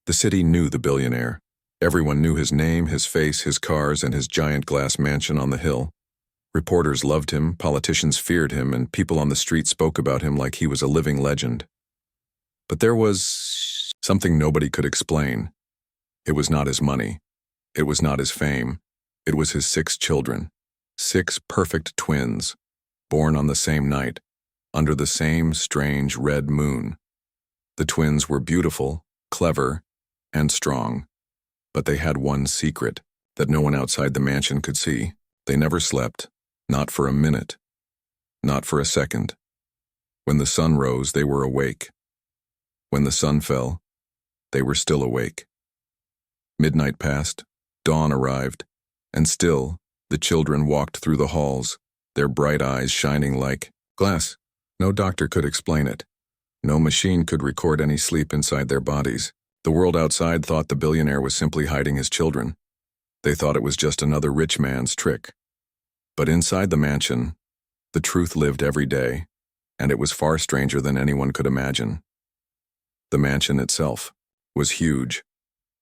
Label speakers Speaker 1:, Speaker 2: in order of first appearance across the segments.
Speaker 1: The city knew the billionaire. Everyone knew his name, his face, his cars, and his giant glass mansion on the hill. Reporters loved him, politicians feared him, and people on the street spoke about him like he was a living legend. But there was something nobody could explain. It was not his money. It was not his fame. It was his 6 children. 6 perfect twins, born on the same night, under the same strange red moon. The twins were beautiful, clever, and strong. But they had one secret that no one outside the mansion could see. They never slept, not for a minute, not for a second. When the sun rose, they were awake. When the sun fell, they were still awake. Midnight passed, dawn arrived, and still the children walked through the halls, their bright eyes shining like glass. No doctor could explain it. No machine could record any sleep inside their bodies. The world outside thought the billionaire was simply hiding his children. They thought it was just another rich man's trick. But inside the mansion, the truth lived every day, and it was far stranger than anyone could imagine. The mansion itself was huge,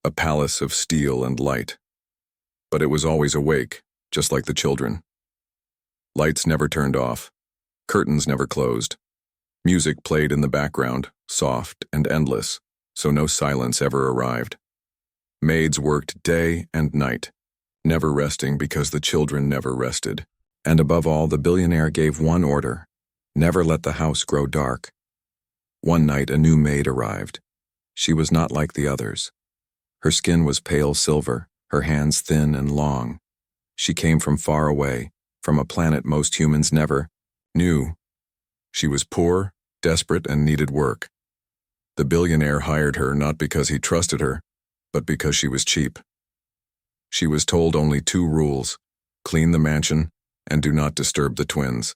Speaker 1: a palace of steel and light. But it was always awake, just like the children. Lights never turned off. Curtains never closed. Music played in the background, soft and endless, so no silence ever arrived. Maids worked day and night, never resting because the children never rested. And above all, the billionaire gave one order: never let the house grow dark. One night, a new maid arrived. She was not like the others. Her skin was pale silver, her hands thin and long. She came from far away, from a planet most humans never knew. She was poor, desperate, and needed work. The billionaire hired her not because he trusted her, but because she was cheap. She was told only 2 rules: clean the mansion and do not disturb the twins.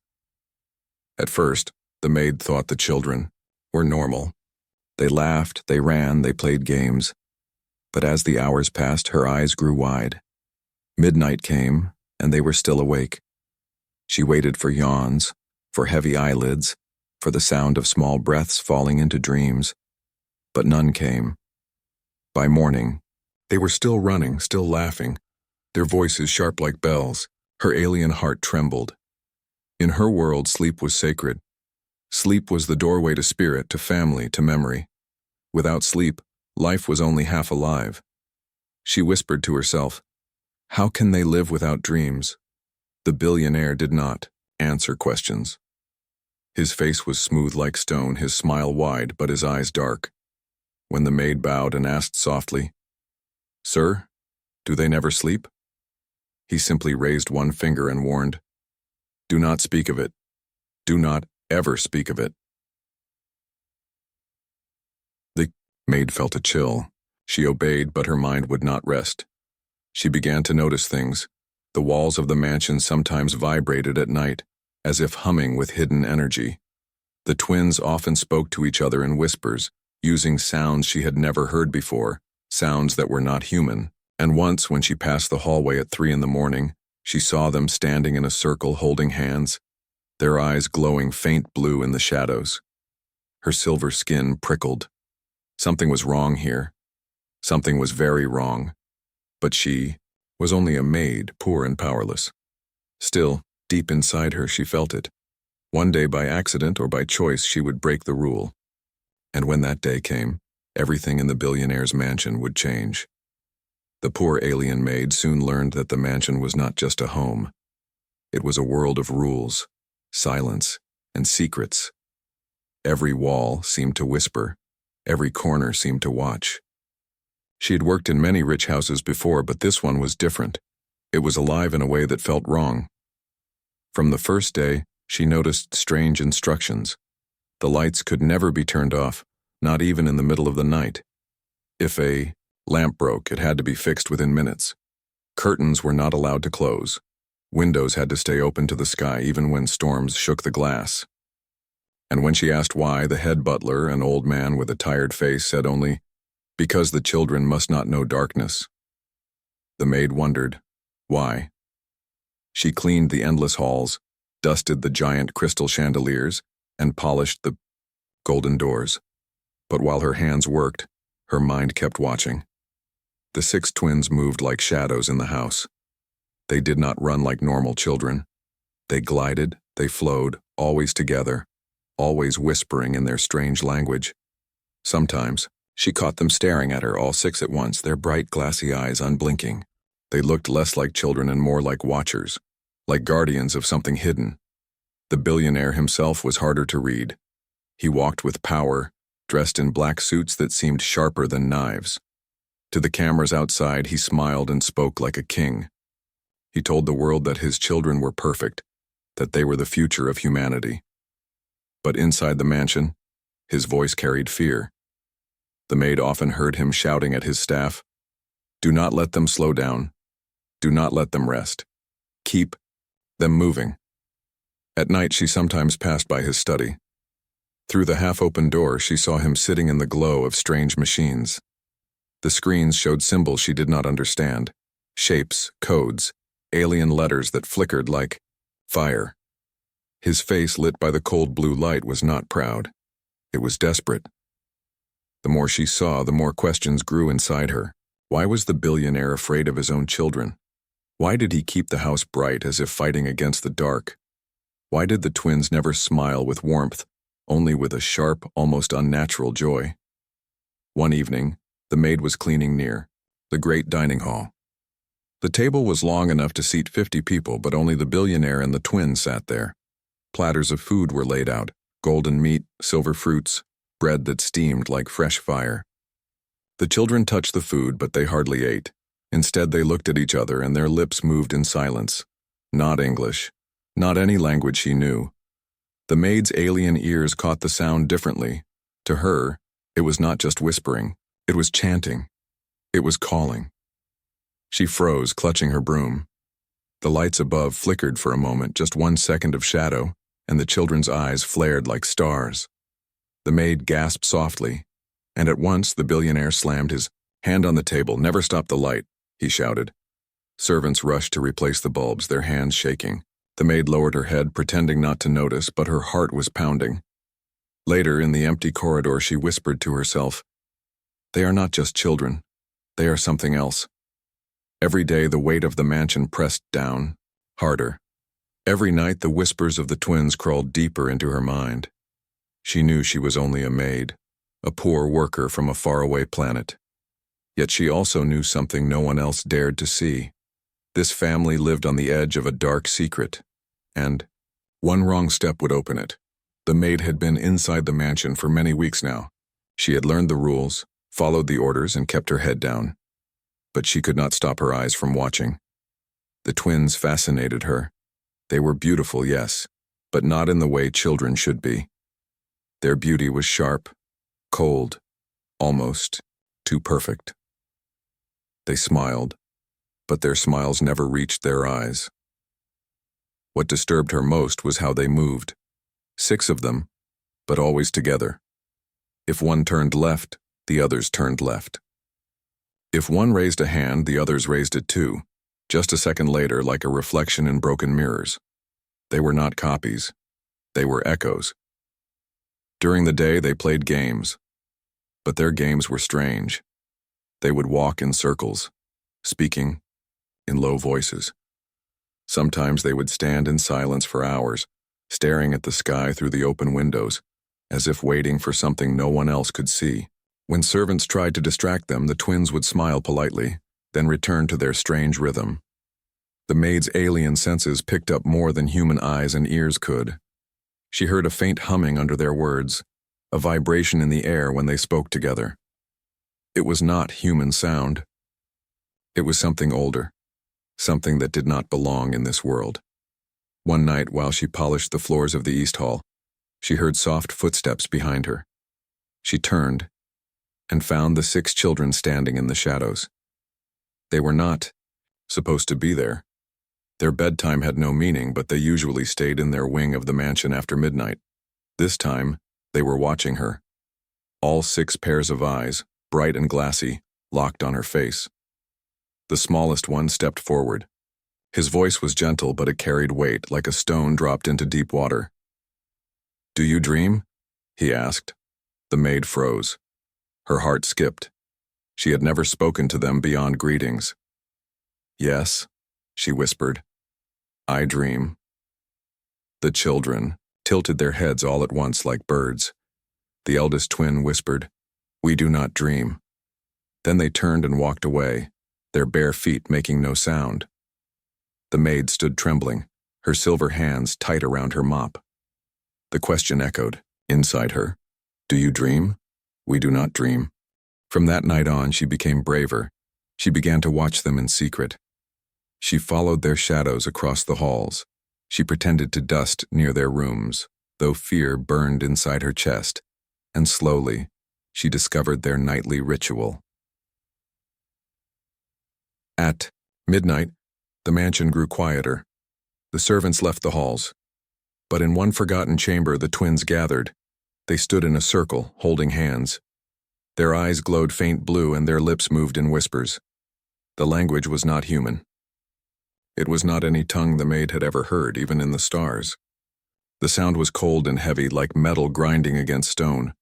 Speaker 1: At first, the maid thought the children were normal. They laughed, they ran, they played games. But as the hours passed, her eyes grew wide. Midnight came, and they were still awake. She waited for yawns, for heavy eyelids, for the sound of small breaths falling into dreams. But none came. By morning, they were still running, still laughing, their voices sharp like bells. Her alien heart trembled. In her world, sleep was sacred. Sleep was the doorway to spirit, to family, to memory. Without sleep, life was only half alive. She whispered to herself, "How can they live without dreams?" The billionaire did not answer questions. His face was smooth like stone, his smile wide, but his eyes dark. When the maid bowed and asked softly, "Sir, do they never sleep?" He simply raised one finger and warned, "Do not speak of it. Do not ever speak of it." The maid felt a chill. She obeyed, but her mind would not rest. She began to notice things. The walls of the mansion sometimes vibrated at night, as if humming with hidden energy. The twins often spoke to each other in whispers, using sounds she had never heard before, sounds that were not human. And once, when she passed the hallway at 3 in the morning, she saw them standing in a circle holding hands, their eyes glowing faint blue in the shadows. Her silver skin prickled. Something was wrong here. Something was very wrong. But she was only a maid, poor and powerless. Still, deep inside her, she felt it. One day, by accident or by choice, she would break the rule. And when that day came, everything in the billionaire's mansion would change. The poor alien maid soon learned that the mansion was not just a home. It was a world of rules, silence, and secrets. Every wall seemed to whisper. Every corner seemed to watch. She had worked in many rich houses before, but this one was different. It was alive in a way that felt wrong. From the first day, she noticed strange instructions. The lights could never be turned off, not even in the middle of the night. If a lamp broke, it had to be fixed within minutes. Curtains were not allowed to close. Windows had to stay open to the sky even when storms shook the glass. And when she asked why, the head butler, an old man with a tired face, said only, "Because the children must not know darkness." The maid wondered, why? She cleaned the endless halls, dusted the giant crystal chandeliers, and polished the golden doors. But while her hands worked, Her mind kept watching. The 6 twins moved like shadows in the house. They did not run like normal children. They glided, they flowed, always together, always whispering in their strange language. Sometimes, she caught them staring at her, all 6 at once, their bright, glassy eyes unblinking. They looked less like children and more like watchers, like guardians of something hidden. The billionaire himself was harder to read. He walked with power, dressed in black suits that seemed sharper than knives. To the cameras outside, he smiled and spoke like a king. He told the world that his children were perfect, that they were the future of humanity. But inside the mansion, his voice carried fear. The maid often heard him shouting at his staff, "Do not let them slow down. Do not let them rest. Keep them moving." At night, she sometimes passed by his study. Through the half-open door, she saw him sitting in the glow of strange machines. The screens showed symbols she did not understand, shapes, codes, alien letters that flickered like fire. His face, lit by the cold blue light, was not proud. It was desperate. The more she saw, the more questions grew inside her. Why was the billionaire afraid of his own children? Why did he keep the house bright as if fighting against the dark? Why did the twins never smile with warmth, only with a sharp, almost unnatural joy? One evening, the maid was cleaning near the great dining hall. The table was long enough to seat 50 people, but only the billionaire and the twins sat there. Platters of food were laid out, golden meat, silver fruits, bread that steamed like fresh fire. The children touched the food, but they hardly ate. Instead, they looked at each other and their lips moved in silence. Not English, not any language she knew. The maid's alien ears caught the sound differently. To her, it was not just whispering. It was chanting. It was calling. She froze, clutching her broom. The lights above flickered for a moment, just 1 second of shadow, and the children's eyes flared like stars. The maid gasped softly, and at once the billionaire slammed his hand on the table. "Never stop the light," he shouted. Servants rushed to replace the bulbs, their hands shaking. The maid lowered her head, pretending not to notice, but her heart was pounding. Later, in the empty corridor, she whispered to herself, "They are not just children. They are something else." Every day, the weight of the mansion pressed down, harder. Every night, the whispers of the twins crawled deeper into her mind. She knew she was only a maid, a poor worker from a faraway planet. Yet she also knew something no one else dared to see. This family lived on the edge of a dark secret, and one wrong step would open it. The maid had been inside the mansion for many weeks now. She had learned the rules, followed the orders, and kept her head down. But she could not stop her eyes from watching. The twins fascinated her. They were beautiful, yes, but not in the way children should be. Their beauty was sharp, cold, almost too perfect. They smiled, but their smiles never reached their eyes. What disturbed her most was how they moved. 6 of them, but always together. If one turned left, the others turned left. If one raised a hand, the others raised it too, just a second later, like a reflection in broken mirrors. They were not copies. They were echoes. During the day, they played games, but their games were strange. They would walk in circles, speaking in low voices. Sometimes they would stand in silence for hours, staring at the sky through the open windows, as if waiting for something no one else could see. When servants tried to distract them, the twins would smile politely, then return to their strange rhythm. The maid's alien senses picked up more than human eyes and ears could. She heard a faint humming under their words, a vibration in the air when they spoke together. It was not human sound. It was something older, something that did not belong in this world. One night, while she polished the floors of the East Hall, she heard soft footsteps behind her. She turned and found the 6 children standing in the shadows. They were not supposed to be there. Their bedtime had no meaning, but they usually stayed in their wing of the mansion after midnight. This time, they were watching her. All 6 pairs of eyes, bright and glassy, locked on her face. The smallest one stepped forward. His voice was gentle, but it carried weight, like a stone dropped into deep water. "Do you dream?" he asked. The maid froze. Her heart skipped. She had never spoken to them beyond greetings. "Yes," she whispered. "I dream." The children tilted their heads all at once like birds. The eldest twin whispered, "We do not dream." Then they turned and walked away, their bare feet making no sound. The maid stood trembling, her silver hands tight around her mop. The question echoed, inside her, "Do you dream?" "We do not dream." From that night on, she became braver. She began to watch them in secret. She followed their shadows across the halls. She pretended to dust near their rooms, though fear burned inside her chest, and slowly, she discovered their nightly ritual. At midnight, the mansion grew quieter. The servants left the halls. But in one forgotten chamber, the twins gathered. They stood in a circle, holding hands. Their eyes glowed faint blue and their lips moved in whispers. The language was not human. It was not any tongue the maid had ever heard, even in the stars. The sound was cold and heavy, like metal grinding against stone.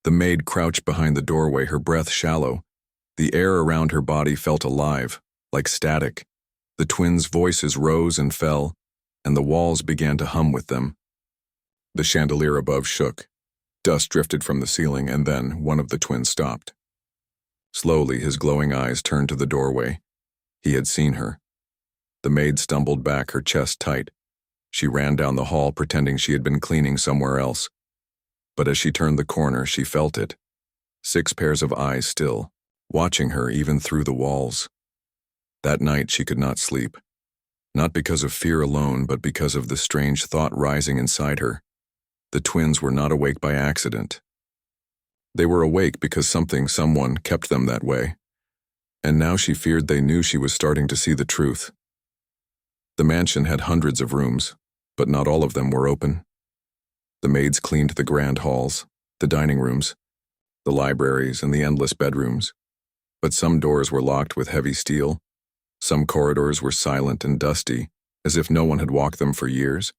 Speaker 1: The maid crouched behind the doorway, her breath shallow. The air around her body felt alive, like static. The twins' voices rose and fell, and the walls began to hum with them. The chandelier above shook. Dust drifted from the ceiling, and then one of the twins stopped. Slowly, his glowing eyes turned to the doorway. He had seen her. The maid stumbled back, her chest tight. She ran down the hall, pretending she had been cleaning somewhere else. But as she turned the corner, she felt it. 6 pairs of eyes still, watching her even through the walls. That night she could not sleep. Not because of fear alone, but because of the strange thought rising inside her. The twins were not awake by accident. They were awake because someone kept them that way. And now she feared they knew she was starting to see the truth. The mansion had hundreds of rooms, but not all of them were open. The maids cleaned the grand halls, the dining rooms, the libraries, and the endless bedrooms. But some doors were locked with heavy steel. Some corridors were silent and dusty, as if no one had walked them for years.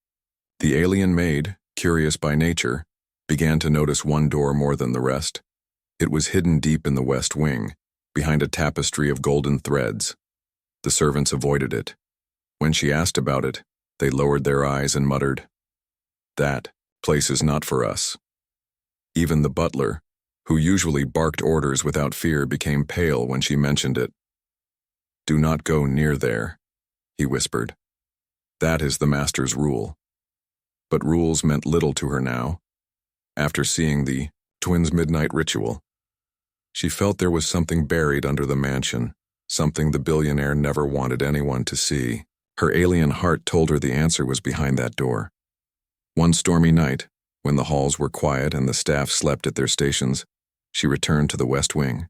Speaker 1: The alien maid, curious by nature, began to notice one door more than the rest. It was hidden deep in the west wing, behind a tapestry of golden threads. The servants avoided it. When she asked about it, they lowered their eyes and muttered, "That place is not for us." Even the butler, who usually barked orders without fear, became pale when she mentioned it. "Do not go near there," he whispered. "That is the master's rule." But rules meant little to her now. After seeing the twins' midnight ritual, she felt there was something buried under the mansion, something the billionaire never wanted anyone to see. Her alien heart told her the answer was behind that door. One stormy night, when the halls were quiet and the staff slept at their stations, she returned to the west wing.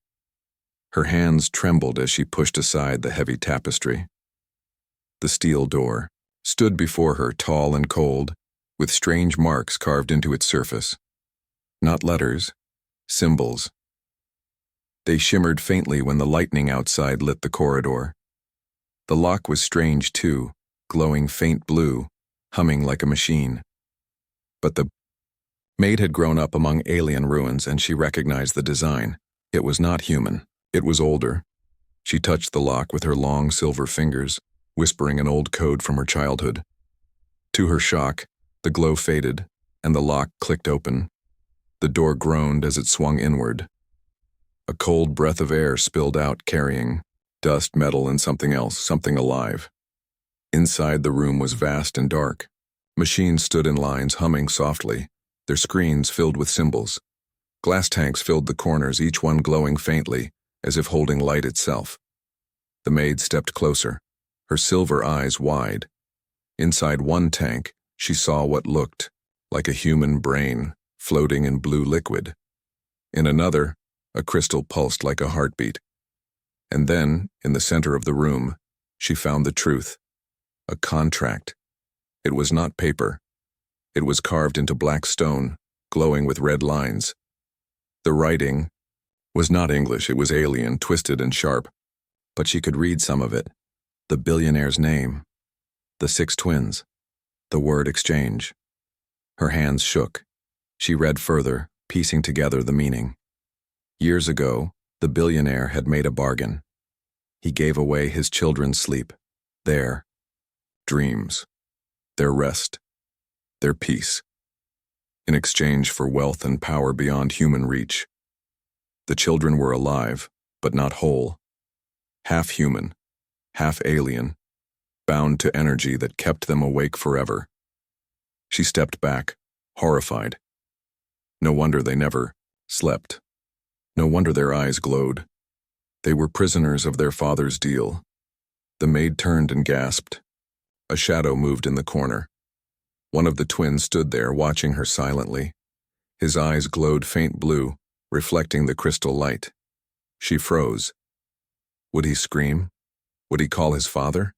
Speaker 1: Her hands trembled as she pushed aside the heavy tapestry. The steel door stood before her, tall and cold, with strange marks carved into its surface. Not letters, symbols. They shimmered faintly when the lightning outside lit the corridor. The lock was strange too, glowing faint blue, humming like a machine. But the maid had grown up among alien ruins, and she recognized the design. It was not human. It was older. She touched the lock with her long silver fingers, whispering an old code from her childhood. To her shock, the glow faded, and the lock clicked open. The door groaned as it swung inward. A cold breath of air spilled out, carrying dust, metal, and something else, something alive. Inside, the room was vast and dark. Machines stood in lines, humming softly, their screens filled with symbols. Glass tanks filled the corners, each one glowing faintly, as if holding light itself. The maid stepped closer, her silver eyes wide. Inside one tank, she saw what looked like a human brain floating in blue liquid. In another, a crystal pulsed like a heartbeat. And then, in the center of the room, she found the truth. A contract. It was not paper. It was carved into black stone, glowing with red lines. The writing was not English, it was alien, twisted and sharp. But she could read some of it. The billionaire's name. The 6 twins. The word exchange. Her hands shook. She read further, piecing together the meaning. Years ago, The billionaire had made a bargain. He gave away his children's sleep, their dreams, their rest, their peace, in exchange for wealth and power beyond human reach. The children were alive, but not whole, half human, half alien, bound to energy that kept them awake forever. She stepped back, horrified. No wonder they never slept. No wonder their eyes glowed. They were prisoners of their father's deal. The maid turned and gasped. A shadow moved in the corner. One of the twins stood there, watching her silently. His eyes glowed faint blue, reflecting the crystal light. She froze. Would he scream? Would he call his father?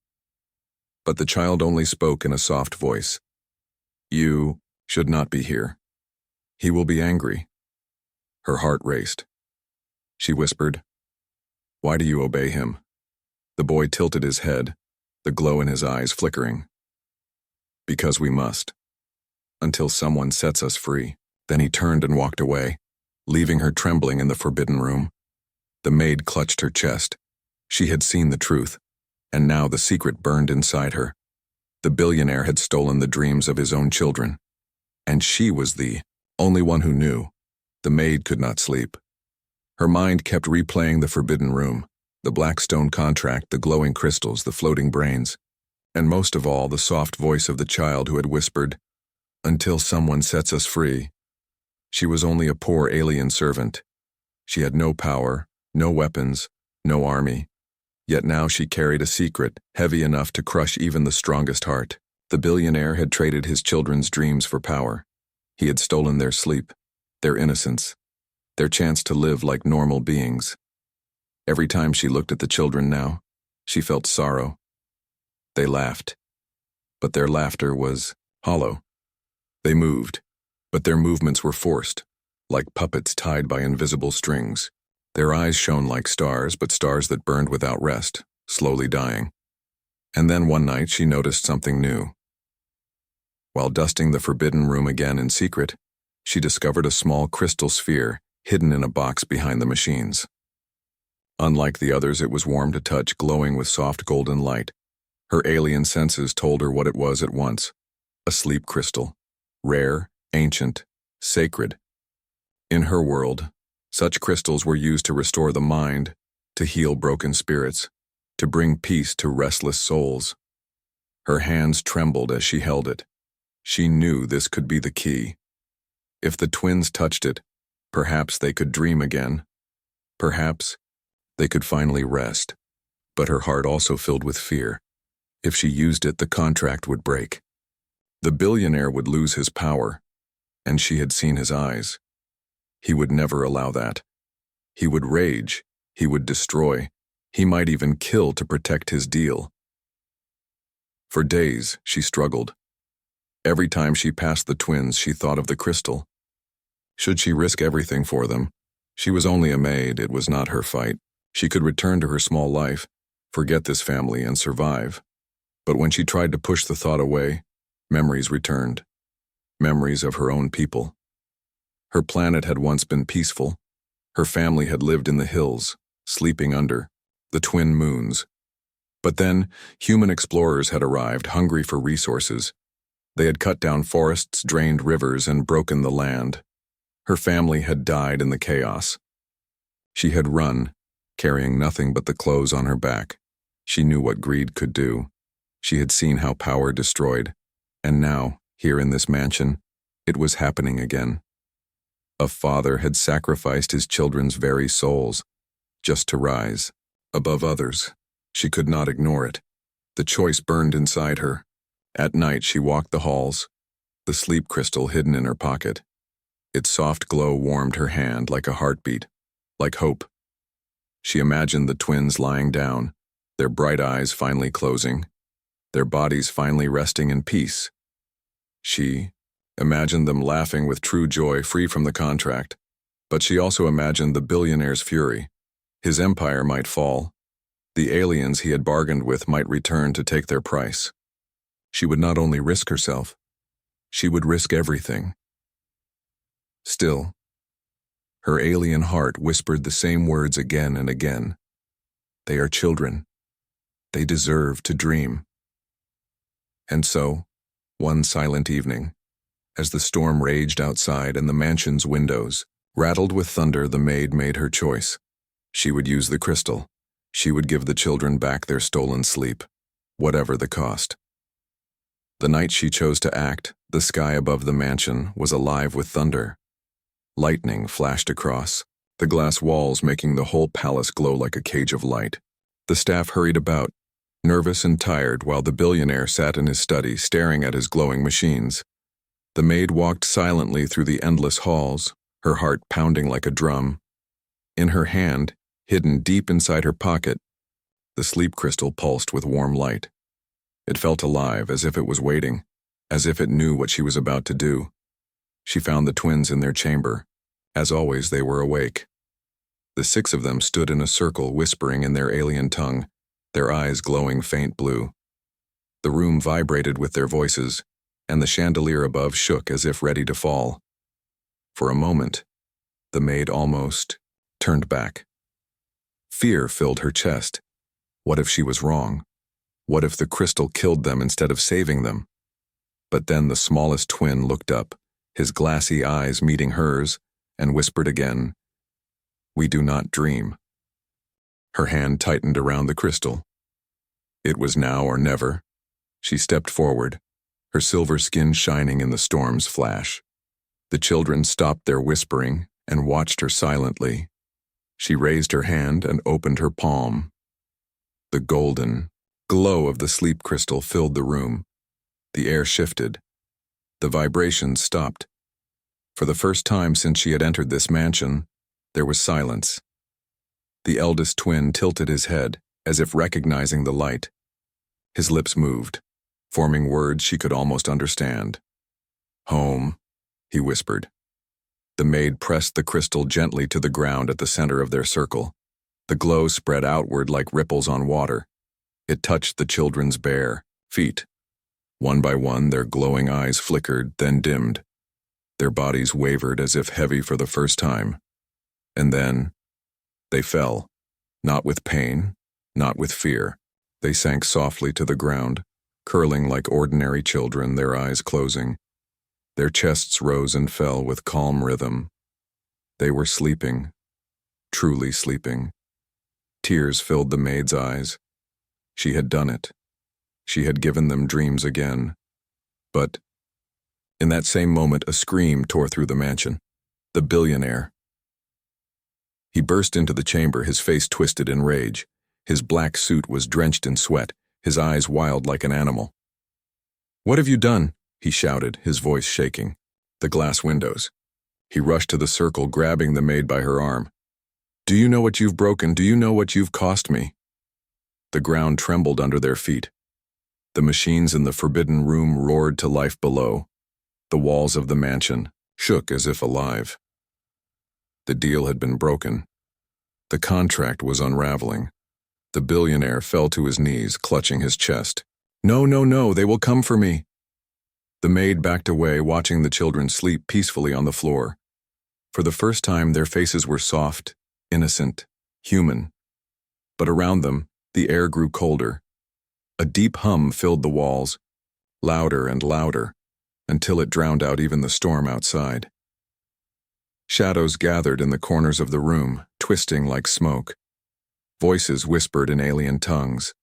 Speaker 1: But the child only spoke in a soft voice. You should not be here. He will be angry. Her heart raced. She whispered, "Why do you obey him?" The boy tilted his head, the glow in his eyes flickering. "Because we must. Until someone sets us free." Then he turned and walked away, leaving her trembling in the forbidden room. The maid clutched her chest. She had seen the truth, and now the secret burned inside her. The billionaire had stolen the dreams of his own children, and she was the only one who knew. The maid could not sleep. Her mind kept replaying the forbidden room, the black stone contract, the glowing crystals, the floating brains, and most of all, the soft voice of the child who had whispered, "Until someone sets us free." She was only a poor alien servant. She had no power, no weapons, no army. Yet now she carried a secret, heavy enough to crush even the strongest heart. The billionaire had traded his children's dreams for power. He had stolen their sleep, their innocence, their chance to live like normal beings. Every time she looked at the children now, she felt sorrow. They laughed, but their laughter was hollow. They moved, but their movements were forced, like puppets tied by invisible strings. Their eyes shone like stars, but stars that burned without rest, slowly dying. And then one night she noticed something new. While dusting the forbidden room again in secret, she discovered a small crystal sphere hidden in a box behind the machines. Unlike the others, it was warm to touch, glowing with soft golden light. Her alien senses told her what it was at once: a sleep crystal, rare, ancient, sacred. In her world, such crystals were used to restore the mind, to heal broken spirits, to bring peace to restless souls. Her hands trembled as she held it. She knew this could be the key. If the twins touched it, perhaps they could dream again. Perhaps they could finally rest. But her heart also filled with fear. If she used it, the contract would break. The billionaire would lose his power, and she had seen his eyes. He would never allow that. He would rage, he would destroy, he might even kill to protect his deal. For days, she struggled. Every time she passed the twins, she thought of the crystal. Should she risk everything for them? She was only a maid, it was not her fight. She could return to her small life, forget this family, and survive. But when she tried to push the thought away, memories returned. Memories of her own people. Her planet had once been peaceful. Her family had lived in the hills, sleeping under the twin moons. But then, human explorers had arrived, hungry for resources. They had cut down forests, drained rivers, and broken the land. Her family had died in the chaos. She had run, carrying nothing but the clothes on her back. She knew what greed could do. She had seen how power destroyed. And now, here in this mansion, it was happening again. A father had sacrificed his children's very souls, just to rise above others. She could not ignore it. The choice burned inside her. At night she walked the halls, the sleep crystal hidden in her pocket. Its soft glow warmed her hand like a heartbeat, like hope. She imagined the twins lying down, their bright eyes finally closing, their bodies finally resting in peace. She imagined them laughing with true joy, free from the contract. But she also imagined the billionaire's fury. His empire might fall. The aliens he had bargained with might return to take their price. She would not only risk herself, she would risk everything. Still, Her alien heart whispered the same words again and again. They are children. They deserve to dream. And so, one silent evening, as the storm raged outside and the mansion's windows rattled with thunder, the maid made her choice. She would use the crystal. She would give the children back their stolen sleep, whatever the cost. The night she chose to act, the sky above the mansion was alive with thunder. Lightning flashed across, the glass walls making the whole palace glow like a cage of light. The staff hurried about, nervous and tired, while the billionaire sat in his study staring at his glowing machines. The maid walked silently through the endless halls, her heart pounding like a drum. In her hand, hidden deep inside her pocket, the sleep crystal pulsed with warm light. It felt alive, as if it was waiting, as if it knew what she was about to do. She found the twins in their chamber. As always, they were awake. The 6 of them stood in a circle, whispering in their alien tongue, their eyes glowing faint blue. The room vibrated with their voices, and the chandelier above shook as if ready to fall. For a moment, the maid almost turned back. Fear filled her chest. What if she was wrong? What if the crystal killed them instead of saving them? But then the smallest twin looked up, his glassy eyes meeting hers, and whispered again, "We do not dream." Her hand tightened around the crystal. It was now or never. She stepped forward, her silver skin shining in the storm's flash. The children stopped their whispering and watched her silently. She raised her hand and opened her palm. The golden glow of the sleep crystal filled the room. The air shifted. The vibrations stopped. For the first time since she had entered this mansion, there was silence. The eldest twin tilted his head, as if recognizing the light. His lips moved, forming words she could almost understand. "Home," he whispered. The maid pressed the crystal gently to the ground at the center of their circle. The glow spread outward like ripples on water. It touched the children's bare feet. One by one, their glowing eyes flickered, then dimmed. Their bodies wavered as if heavy for the first time. And then, they fell, not with pain, not with fear. They sank softly to the ground, curling like ordinary children, their eyes closing. Their chests rose and fell with calm rhythm. They were sleeping, truly sleeping. Tears filled the maid's eyes. She had done it. She had given them dreams again. But in that same moment, a scream tore through the mansion. The billionaire. He burst into the chamber, his face twisted in rage. His black suit was drenched in sweat, his eyes wild like an animal. "What have you done?" he shouted, his voice shaking. The glass windows. He rushed to the circle, grabbing the maid by her arm. "Do you know what you've broken? Do you know what you've cost me?" The ground trembled under their feet. The machines in the forbidden room roared to life below. The walls of the mansion shook as if alive. The deal had been broken. The contract was unraveling. The billionaire fell to his knees, clutching his chest. "No, no, no, they will come for me." The maid backed away, watching the children sleep peacefully on the floor. For the first time, their faces were soft, innocent, human. But around them, the air grew colder. A deep hum filled the walls, louder and louder, until it drowned out even the storm outside. Shadows gathered in the corners of the room, twisting like smoke. Voices whispered in alien tongues,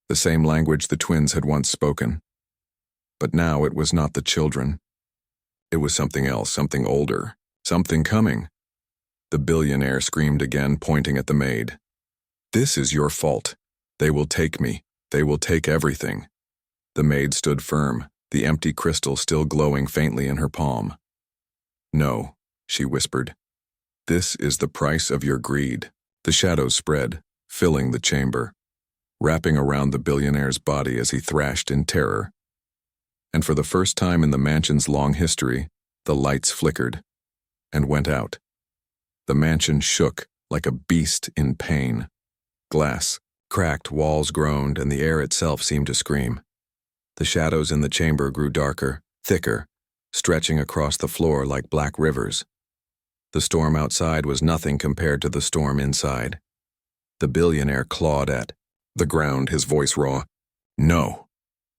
Speaker 1: the same language the twins had once spoken. But now it was not the children. It was something else, something older, something coming. The billionaire screamed again, pointing at the maid. "This is your fault. They will take me. They will take everything." The maid stood firm, the empty crystal still glowing faintly in her palm. "No," she whispered. "This is the price of your greed." The shadows spread, filling the chamber, wrapping around the billionaire's body as he thrashed in terror. And for the first time in the mansion's long history, the lights flickered and went out. The mansion shook like a beast in pain. Glass cracked, walls groaned, and the air itself seemed to scream. The shadows in the chamber grew darker, thicker, stretching across the floor like black rivers. The storm outside was nothing compared to the storm inside. The billionaire clawed at the ground, his voice raw. No.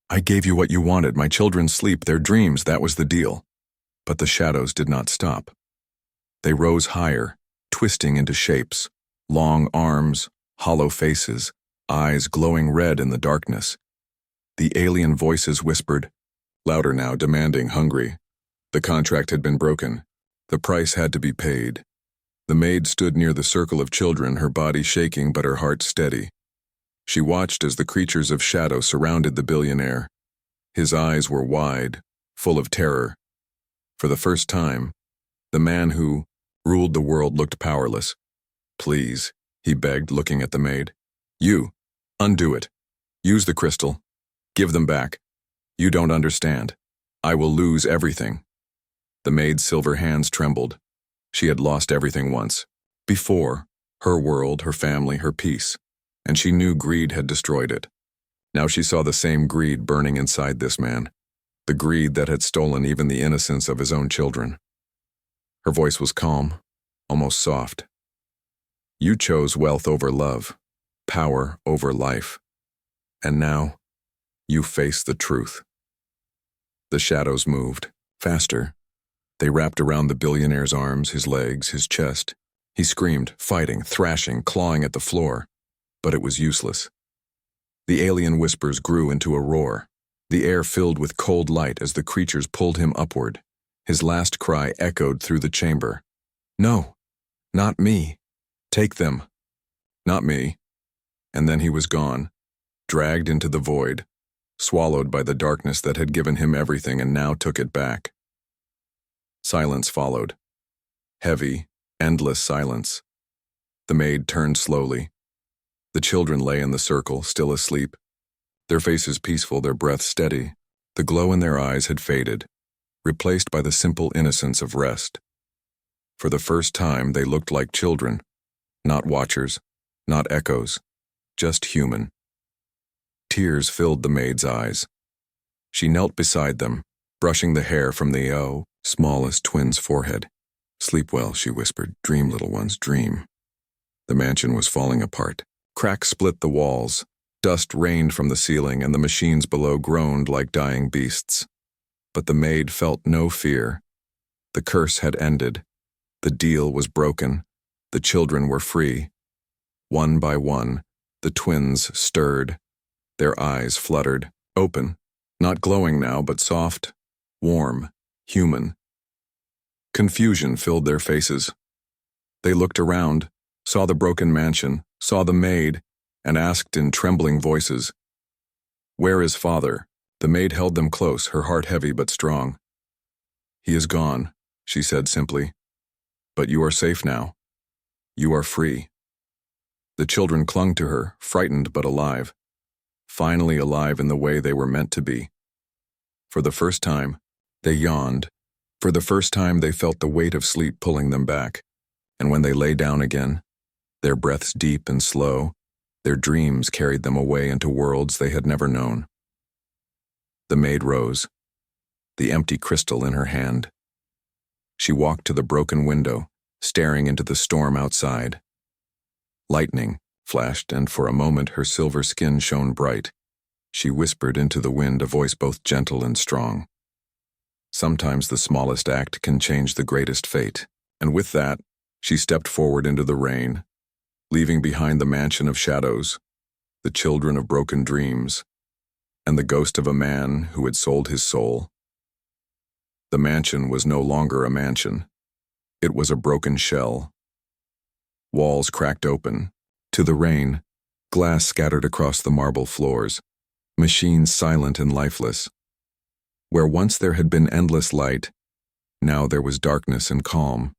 Speaker 1: I gave you what you wanted, my children's sleep, their dreams, that was the deal. But the shadows did not stop. They rose higher, twisting into shapes, long arms, hollow faces, eyes glowing red in the darkness. The alien voices whispered, louder now, demanding, hungry. The contract had been broken. The price had to be paid. The maid stood near the circle of children, her body shaking but her heart steady. She watched as the creatures of shadow surrounded the billionaire. His eyes were wide, full of terror. For the first time, the man who ruled the world looked powerless. Please, he begged, looking at the maid. You, undo it. Use the crystal. Give them back. You don't understand. I will lose everything. The maid's silver hands trembled. She had lost everything once. Before, her world, her family, her peace. And she knew greed had destroyed it. Now she saw the same greed burning inside this man. The greed that had stolen even the innocence of his own children. Her voice was calm, almost soft. You chose wealth over love, power over life. And now, you face the truth. The shadows moved, faster. They wrapped around the billionaire's arms, his legs, his chest. He screamed, fighting, thrashing, clawing at the floor. But it was useless. The alien whispers grew into a roar. The air filled with cold light as the creatures pulled him upward. His last cry echoed through the chamber. No, not me. Take them. Not me. And then he was gone, dragged into the void, swallowed by the darkness that had given him everything and now took it back. Silence followed. Heavy, endless silence. The maid turned slowly. The children lay in the circle, still asleep. Their faces peaceful, their breath steady. The glow in their eyes had faded, replaced by the simple innocence of rest. For the first time, they looked like children, not watchers, not echoes, just human. Tears filled the maid's eyes. She knelt beside them, brushing the hair from the smallest twin's forehead. Sleep well, she whispered. Dream, little ones, dream. The mansion was falling apart. Cracks split the walls. Dust rained from the ceiling, and the machines below groaned like dying beasts. But the maid felt no fear. The curse had ended. The deal was broken. The children were free. One by one, the twins stirred. Their eyes fluttered, open, not glowing now, but soft, warm, human. Confusion filled their faces. They looked around, saw the broken mansion, saw the maid, and asked in trembling voices, "Where is father?" The maid held them close, her heart heavy but strong. "He is gone," she said simply. "But you are safe now. You are free." The children clung to her, frightened but alive. Finally alive in the way they were meant to be. For the first time, they yawned. For the first time, they felt the weight of sleep pulling them back. And when they lay down again, their breaths deep and slow, their dreams carried them away into worlds they had never known. The maid rose, the empty crystal in her hand. She walked to the broken window, staring into the storm outside. Lightning flashed, and for a moment her silver skin shone bright. She whispered into the wind, a voice both gentle and strong. Sometimes the smallest act can change the greatest fate. And with that, she stepped forward into the rain, leaving behind the mansion of shadows, the children of broken dreams, and the ghost of a man who had sold his soul. The mansion was no longer a mansion. It was a broken shell. Walls cracked open. To the rain, glass scattered across the marble floors, machines silent and lifeless. Where once there had been endless light, now there was darkness and calm.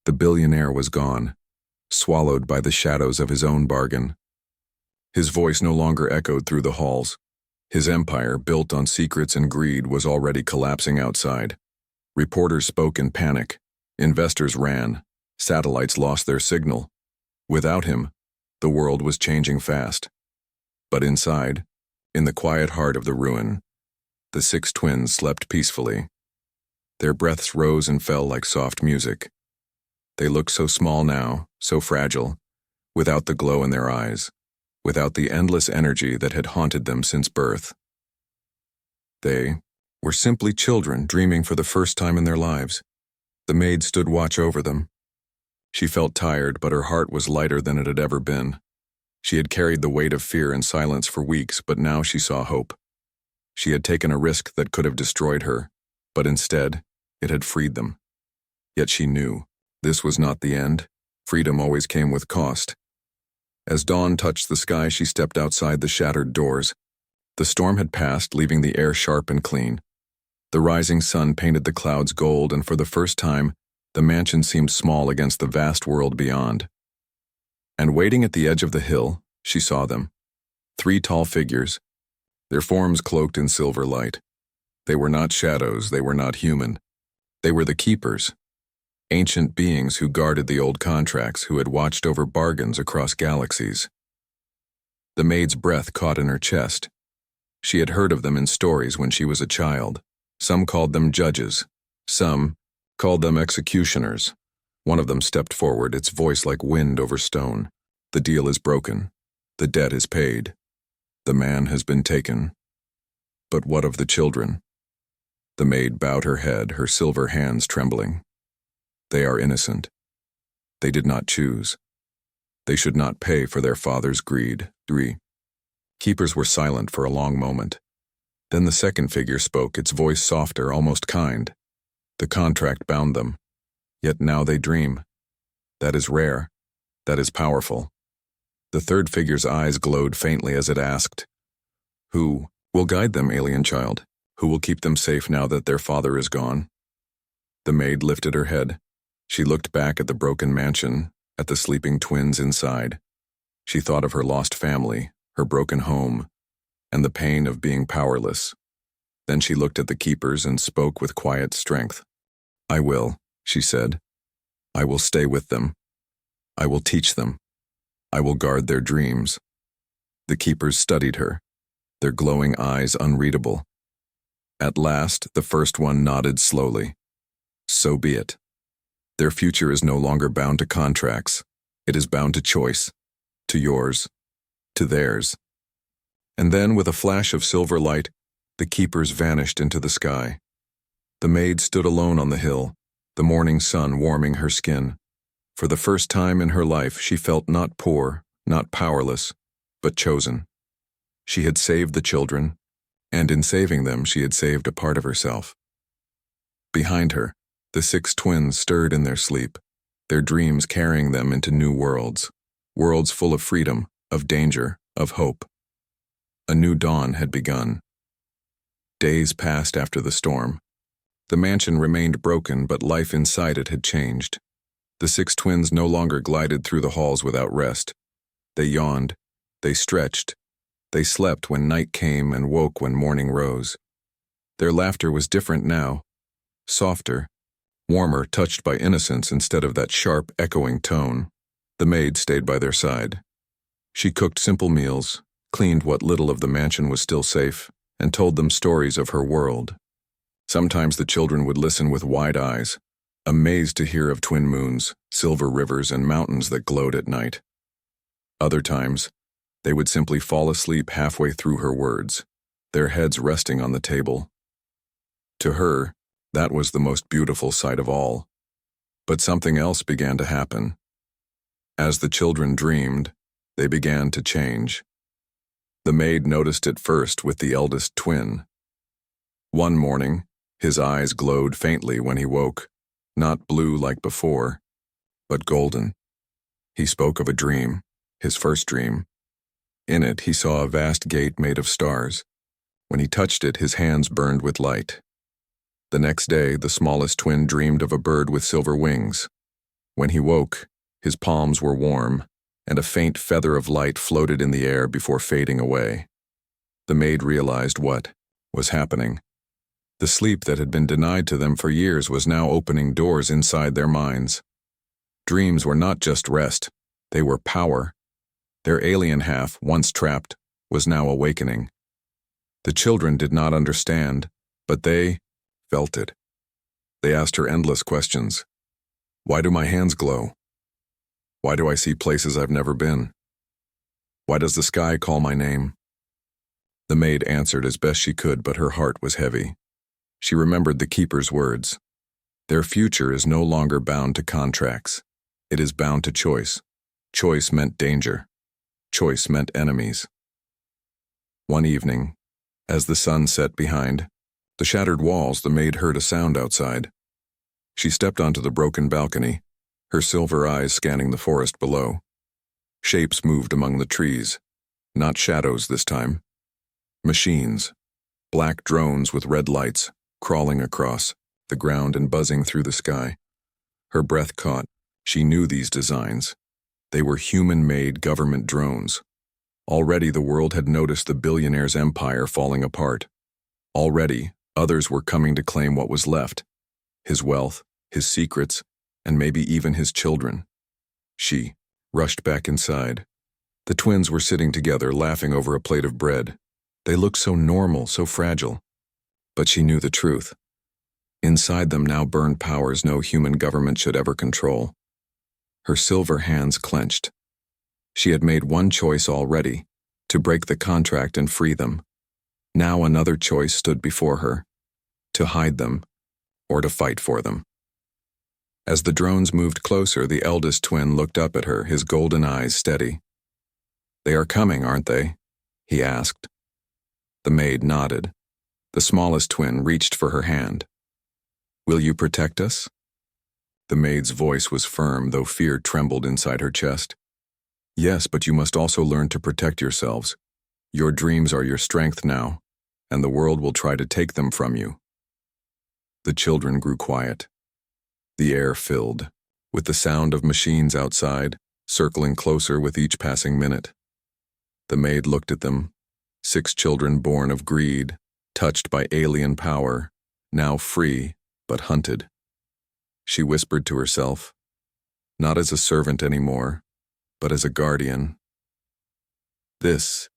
Speaker 1: The billionaire was gone, swallowed by the shadows of his own bargain. His voice no longer echoed through the halls. His empire, built on secrets and greed, was already collapsing outside. Reporters spoke in panic. Investors ran. Satellites lost their signal. Without him, the world was changing fast. But inside, in the quiet heart of the ruin, the 6 twins slept peacefully. Their breaths rose and fell like soft music, They looked so small now, so fragile, without the glow in their eyes, without the endless energy that had haunted them since birth. They were simply children dreaming for the first time in their lives. The maid stood watch over them. She felt tired, but her heart was lighter than it had ever been. She had carried the weight of fear in silence for weeks, but now she saw hope. She had taken a risk that could have destroyed her, but instead, it had freed them. Yet she knew this was not the end. Freedom always came with cost. As dawn touched the sky, she stepped outside the shattered doors. The storm had passed, leaving the air sharp and clean. The rising sun painted the clouds gold, and for the first time, the mansion seemed small against the vast world beyond. And waiting at the edge of the hill, she saw them. 3 tall figures, their forms cloaked in silver light. They were not shadows, they were not human. They were the keepers, ancient beings who guarded the old contracts, who had watched over bargains across galaxies. The maid's breath caught in her chest. She had heard of them in stories when she was a child. Some called them judges. Some called them executioners. One of them stepped forward, its voice like wind over stone. The deal is broken. The debt is paid. The man has been taken. But what of the children? The maid bowed her head, her silver hands trembling. They are innocent. They did not choose. They should not pay for their father's greed. 3. Keepers were silent for a long moment. Then the second figure spoke, its voice softer, almost kind. The contract bound them. Yet now they dream. That is rare. That is powerful. The third figure's eyes glowed faintly as it asked, "Who will guide them, alien child? Who will keep them safe now that their father is gone?" The maid lifted her head. She looked back at the broken mansion, at the sleeping twins inside. She thought of her lost family, her broken home, and the pain of being powerless. Then she looked at the keepers and spoke with quiet strength. "I will," she said. "I will stay with them. I will teach them. I will guard their dreams." The keepers studied her, their glowing eyes unreadable. At last, the first one nodded slowly. "So be it. Their future is no longer bound to contracts. It is bound to choice, to yours, to theirs." And then, with a flash of silver light, the keepers vanished into the sky. The maid stood alone on the hill, the morning sun warming her skin. For the first time in her life, she felt not poor, not powerless, but chosen. She had saved the children, and in saving them, she had saved a part of herself. Behind her, the 6 twins stirred in their sleep, their dreams carrying them into new worlds, worlds full of freedom, of danger, of hope. A new dawn had begun. Days passed after the storm. The mansion remained broken, but life inside it had changed. The 6 twins no longer glided through the halls without rest. They yawned, they stretched, they slept when night came and woke when morning rose. Their laughter was different now, softer, warmer, touched by innocence instead of that sharp, echoing tone. The maid stayed by their side. She cooked simple meals, cleaned what little of the mansion was still safe, and told them stories of her world. Sometimes the children would listen with wide eyes, amazed to hear of twin moons, silver rivers, and mountains that glowed at night. Other times, they would simply fall asleep halfway through her words, their heads resting on the table. To her, that was the most beautiful sight of all. But something else began to happen. As the children dreamed, they began to change. The maid noticed it first with the eldest twin. One morning, his eyes glowed faintly when he woke, not blue like before, but golden. He spoke of a dream, his first dream. In it, he saw a vast gate made of stars. When he touched it, his hands burned with light. The next day, the smallest twin dreamed of a bird with silver wings. When he woke, his palms were warm, and a faint feather of light floated in the air before fading away. The maid realized what was happening. The sleep that had been denied to them for years was now opening doors inside their minds. Dreams were not just rest, they were power. Their alien half, once trapped, was now awakening. The children did not understand, but they felt it. They asked her endless questions. Why do my hands glow? Why do I see places I've never been? Why does the sky call my name? The maid answered as best she could, but her heart was heavy. She remembered the keeper's words. Their future is no longer bound to contracts. It is bound to choice. Choice meant danger. Choice meant enemies. One evening, as the sun set behind the shattered walls, the maid heard a sound outside. She stepped onto the broken balcony, her silver eyes scanning the forest below. Shapes moved among the trees, not shadows this time. Machines, black drones with red lights, crawling across the ground and buzzing through the sky. Her breath caught. She knew these designs. They were human-made government drones. Already the world had noticed the billionaire's empire falling apart. Already, others were coming to claim what was left. His wealth, his secrets, and maybe even his children. She rushed back inside. The twins were sitting together, laughing over a plate of bread. They looked so normal, so fragile. But she knew the truth. Inside them now burned powers no human government should ever control. Her silver hands clenched. She had made one choice already, to break the contract and free them. Now another choice stood before her, to hide them, or to fight for them. As the drones moved closer, the eldest twin looked up at her, his golden eyes steady. "They are coming, aren't they?" he asked. The maid nodded. The smallest twin reached for her hand. "Will you protect us?" The maid's voice was firm, though fear trembled inside her chest. "Yes, but you must also learn to protect yourselves. Your dreams are your strength now, and the world will try to take them from you." The children grew quiet. The air filled with the sound of machines outside, circling closer with each passing minute. The maid looked at them, 6 children born of greed, touched by alien power, now free but hunted. She whispered to herself, not as a servant anymore, but as a guardian. This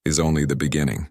Speaker 1: is only the beginning.